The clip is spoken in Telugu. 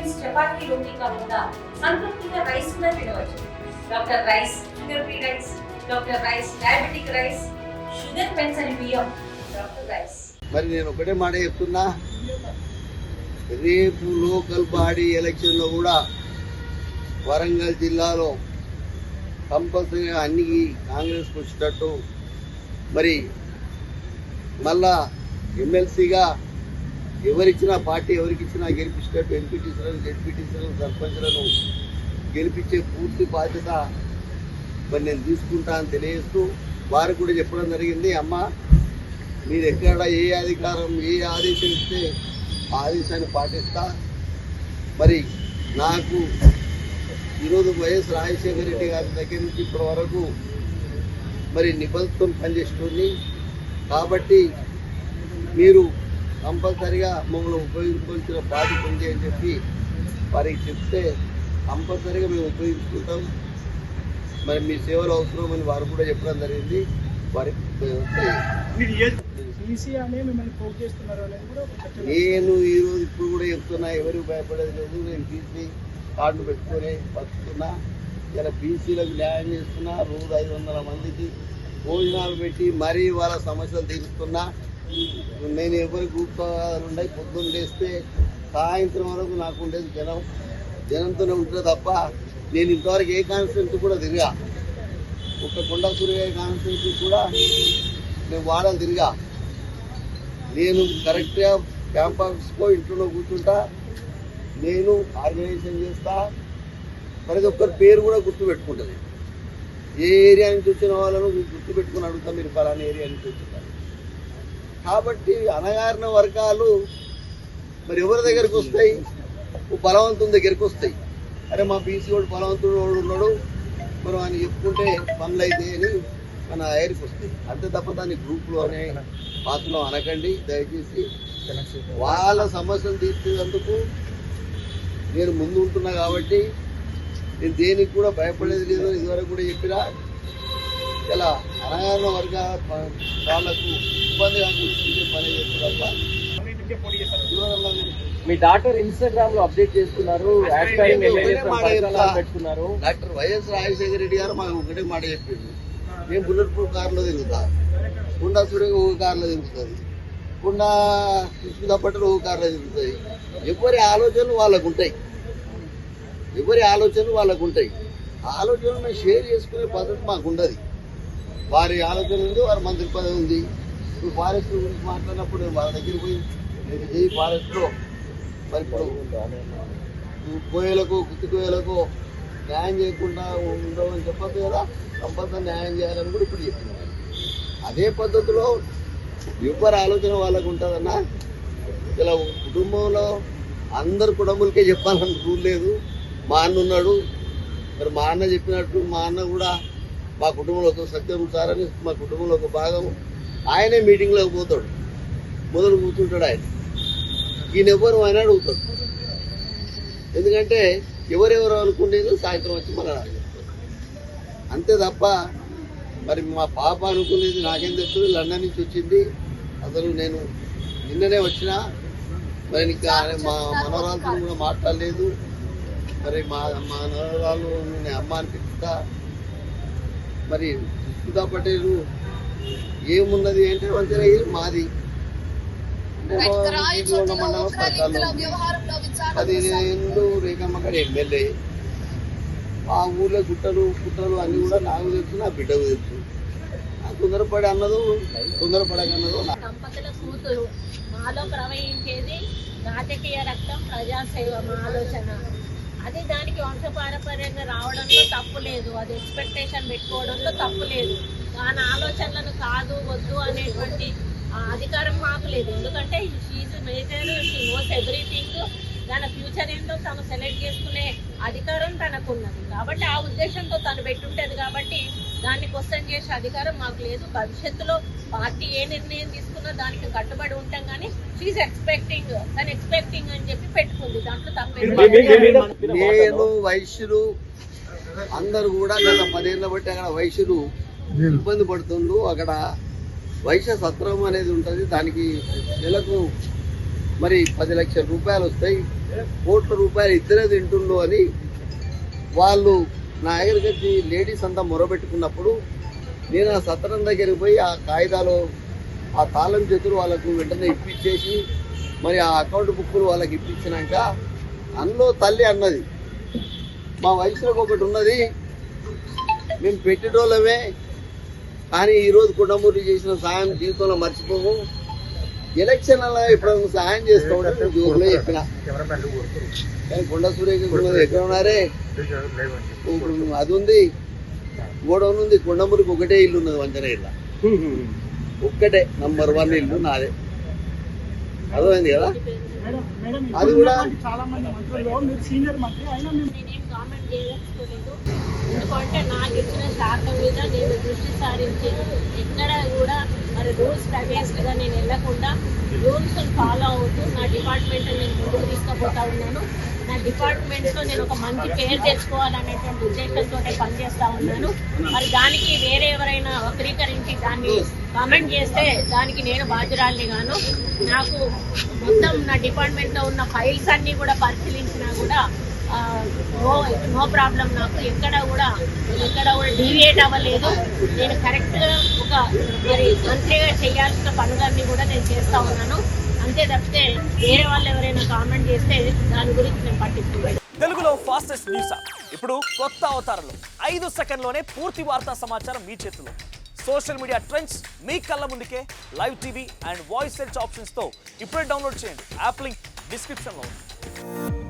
మీల్స్ చపాతీ రోటీ కాకుండా సంతృప్తిగా రైస్ కూడా తినవచ్చు. Doctor rice sugar free rice, doctor rice diabetic rice, sugar పెంచని బియ్యం, డాక్టర్ రైస్. మరి నేను ఒకటే మాట చెప్తున్నా, రేపు లోకల్ బాడీ ఎలక్షన్లో కూడా వరంగల్ జిల్లాలో కంపల్సరీగా అన్ని కాంగ్రెస్కి వచ్చేటట్టు, మరి మళ్ళా ఎమ్మెల్సీగా ఎవరిచ్చినా పార్టీ ఎవరికి ఇచ్చినా గెలిపించేటట్టు ఎంపీటీసీలను, జెడ్పీటీసీలను, సర్పంచ్లను గెలిపించే పూర్తి బాధ్యత మరి నేను తీసుకుంటా అని తెలియజేస్తూ వారికి కూడా చెప్పడం జరిగింది. అమ్మ, మీరు ఎక్కడ ఏ అధికారం ఏ ఆదేశం ఇస్తే ఆ ఆదేశాన్ని పాటిస్తా. మరి నాకు ఈరోజు వైఎస్ రాజశేఖర రెడ్డి గారి దగ్గర నుంచి ఇప్పటి వరకు మరి నిబంధనతో పనిచేస్తుంది కాబట్టి మీరు కంపల్సరిగా మమ్మల్ని ఉపయోగించుకోవాల్సిన బాధ్యత ఉంది అని చెప్పి వారికి చెప్తే కంపల్సరిగా మేము ఉపయోగించుకుంటాం. మరి మీ సేవలు అవసరం అని వారు కూడా చెప్పడం జరిగింది. వారికి నేను ఈరోజు ఇప్పుడు కూడా చెప్తున్నా, ఎవరికి భయపడేది లేదు. నేను బీసీ కార్డు పెట్టుకొని బతుకుతున్నా. ఇలా బీసీలకు న్యాయం చేస్తున్నా. రోజు 500 మందికి భోజనాలు పెట్టి మరీ వాళ్ళ సమస్యలు తీరుస్తున్నా. నేను ఎవరి కూర్చోవాలని ఉండే పొద్దున్న లేస్తే సాయంత్రం వరకు నాకు ఉండేది జనంతోనే ఉంటుంది తప్ప నేను ఇంతవరకు ఏ కాన్స్టిట్యూన్సీ కూడా తిరిగా. ఒక కొండ సూర్య కాన్స్టిట్యూన్సీ కూడా నేను వాడలు తిరిగా. నేను కరెక్ట్గా క్యాంప్ ఆఫీస్కో ఇంట్లో కూర్చుంటా. నేను ఆర్గనైజేషన్ చేస్తా. ప్రతి ఒక్కరి పేరు కూడా గుర్తుపెట్టుకుంటుంది. ఏ ఏరియా నుంచి వచ్చిన వాళ్ళను గుర్తుపెట్టుకుని అడుగుతా, మీరు పలానా ఏరియా నుంచి వచ్చింటారు. కాబట్టి అణగారిన వర్గాలు మరి ఎవరి దగ్గరికి వస్తాయి? బలవంతుని దగ్గరికి వస్తాయి. అరే మా బీసీ వాడు బలవంతుడు వాడు ఉన్నాడు, మనం ఆయన చెప్పుకుంటే పనులు అయితే అని మన ఐరికి వస్తాయి. అంతే తప్ప దాన్ని గ్రూప్లోనే పాత్రలో అనకండి దయచేసి. వాళ్ళ సమస్యలు తీర్చేందుకు నేను ముందు ఉంటున్నా కాబట్టి నేను దేనికి కూడా భయపడేది లేదు. ఇదివరకు కూడా చెప్పినా ఇలా అనాయాన వర్గ వాళ్ళకు ఇబ్బందిగా కూర్చుంటే పని చేస్తున్నా. మీ డాక్టర్ ఇన్స్టాగ్రామ్ లో అప్డేట్ చేస్తున్నారు, పెట్టుకున్నారు. డాక్టర్ వైఎస్ రాజశేఖర రెడ్డి గారు మాకు ఒకటే మాట చెప్పింది, మేము బుల్లెట్ ప్రూఫ్ కారులో తిరుగుతా, కుండా సూర్య ఒక కారులో తిరుగుతుంది, కుండా కృష్ణపట్టలు ఒక కారులో తిరుగుతుంది. ఎవరి ఆలోచనలు వాళ్ళకు ఉంటాయి. ఆలోచనలు షేర్ చేసుకునే పద్ధతి మాకు ఉండదు. వారి ఆలోచన ఉంది, వారి మంత్రి పదవి ఉంది. ఇప్పుడు ఫారెస్ట్ గురించి మాట్లాడినప్పుడు వాళ్ళ దగ్గర పోయి ఈ ఫారెస్ట్లో మరి ఇప్పుడు కోయలకు గుత్తి కోయలకు న్యాయం చేయకుండా ఉండవని చెప్పదు కదా, కంపల్సరీ న్యాయం చేయాలని కూడా ఇప్పుడు చెప్తున్నారు. అదే పద్ధతిలో ఎవరి ఆలోచన వాళ్ళకు ఉంటుందన్నా. ఇలా కుటుంబంలో అందరు కుటుంబాలకే చెప్పాలని రూల్ లేదు. మా అన్న ఉన్నాడు, మరి మా అన్న చెప్పినట్టు మా అన్న కూడా మా కుటుంబంలో ఒక సత్యం సారని మా కుటుంబంలో ఒక భాగం. ఆయనే మీటింగ్లోకి పోతాడు, మొదలు కూర్చుంటాడు. ఈయన ఎవరు ఆయన అడుగుతాడు. ఎందుకంటే ఎవరెవరు అనుకునేది సాయంత్రం వచ్చి మన అంతే తప్ప మరి మా పాప అనుకునేది నాకేం తెలుస్తుంది. లండన్ నుంచి వచ్చింది అసలు. నేను నిన్ననే వచ్చినా. మరి ఇంకా మా మనవరాలతో కూడా మాట్లాడలేదు. మరి మా మనవరాలు నేను అమ్మ అనిపిస్తా. మరి సుస్మితా పటేల్ ఏమున్నది అంటే వంతెన మాది 15 రేఖమ్మ గారి ఎమ్మెల్యే. ఆ ఊళ్ళో గుట్టలు అన్ని కూడా నాకు తెలుసు, నా బిడ్డకు తెలుసు. తొందరపడి అన్నదు తొందరపడకన్నదు. దంపతుల కూతురు మాలో ప్రవహించేది రాజకీయ రక్తం, ప్రజాసేవ మా ఆలోచన. అది దానికి వంశపారపర్యంగా రావడంలో తప్పు లేదు. అది ఎక్స్పెక్టేషన్ పెట్టుకోవడంలో తప్పు లేదు. దాని ఆలోచనలను కాదు వద్దు అనేటువంటి అధికారం మాకు లేదు. ఎందుకంటే she's major, she knows everything. తన ఫ్యూచర్ ఏంటో తను సెలెక్ట్ చేసుకునే అధికారం తనకున్నది. కాబట్టి ఆ ఉద్దేశంతో తను పెట్టుంటది. కాబట్టి దాన్ని క్వశ్చన్ చేసే అధికారం మాకు లేదు. భవిష్యత్తులో పార్టీ ఏ నిర్ణయం తీసుకున్నా దానికి కట్టుబడి ఉంటాం. కానీ షీఈ్ ఎక్స్పెక్టింగ్ అని చెప్పి పెట్టుకుంది. దాంట్లో తప్ప నేను వైశ్యులు అందరూ కూడా గత 10 ఏళ్ళ బట్టి అక్కడ వైశ్యులు ఇబ్బంది పడుతుండ్రు. అక్కడ వైశ్య సత్రం అనేది ఉంటుంది. దానికి నెలకు మరి 10 లక్షల రూపాయలు వస్తాయి, కోట్ల రూపాయలు ఇద్దరే తింటుండ్రు అని వాళ్ళు నా దగ్గరికి వచ్చి లేడీస్ అంతా మొరబెట్టుకున్నప్పుడు నేను ఆ సత్రం దగ్గరికి పోయి ఆ కాగితాలు ఆ తాళం చేతులు వాళ్ళకు వెంటనే ఇప్పించేసి మరి ఆ అకౌంట్ బుక్కులు వాళ్ళకి ఇప్పించినాక అందులో తల్లి అన్నది, మా వయసులో ఒకటి ఉన్నది, మేము పెట్టేటోళ్ళమే కానీ ఈరోజు కుటుంబూరి చేసిన సాయం జీవితంలో మర్చిపోము, ఎలక్షన్లలో ఎప్పుడైనా సాయం చేసుకోవడం జోరులో చెప్పిన. కానీ కొండ సురేఖ ఎక్కడ ఉన్నారే, ఇప్పుడు అది ఉంది, గోడౌన్ ఉంది, కొండమూరికి ఒకటే ఇల్లు ఉన్నది వంచనేళ్ళ, ఒక్కటే నంబర్ 1 ఇల్లు నాదే. అర్థమైంది కదా, అది కూడా నేనేం కామెంట్ చేయదలుచుకోలేదు. ఎందుకంటే నాకు ఇచ్చిన శాఖ మీద నేను దృష్టి సారించి ఎక్కడ కూడా మరి రూల్స్ అగేన్స్ట్గా నేను వెళ్ళకుండా రూల్స్ ఫాలో అవుతూ నా డిపార్ట్మెంట్ నేను ముందుకు తీసుకుపోతా ఉన్నాను. నా డిపార్ట్మెంట్లో నేను ఒక మంచి పేరు తెచ్చుకోవాలనేటువంటి ఉద్దేశంతో పనిచేస్తూ ఉన్నాను. మరి దానికి వేరే ఎవరైనా వక్రీకరించి దాన్ని కామెంట్ చేస్తే దానికి నేను బాధ్యురాలిని గాను. నాకు మొత్తం నా డిపార్ట్మెంట్లో ఉన్న ఫైల్స్ అన్నీ కూడా పరిశీలించినా కూడా నో ప్రాబ్లం, నాకు ఎక్కడ కూడా డీవియేట్ అవ్వలేదు. నేను కరెక్ట్గా ఒక మరి మంత్రిగా చేయాల్సిన పనులన్నీ కూడా నేను చేస్తూ ఉన్నాను. అంతే తప్పితే వేరే వాళ్ళు ఎవరైనా కామెంట్ చేస్తే దాని గురించి నేను పట్టించుకోలేదు. తెలుగులో ఫాస్టెస్ట్ న్యూస్ ఇప్పుడు కొత్త అవతారంలో 5 సెకండ్లోనే పూర్తి వార్తా సమాచారం మీ చేతిలో. సోషల్ మీడియా ట్రెండ్స్ మీ కళ్ళ ముందుకే live TV and voice search ఆప్షన్స్తో ఇప్పుడే డౌన్లోడ్ చేయండి. యాప్ లింక్ డిస్క్రిప్షన్లో ఉంది.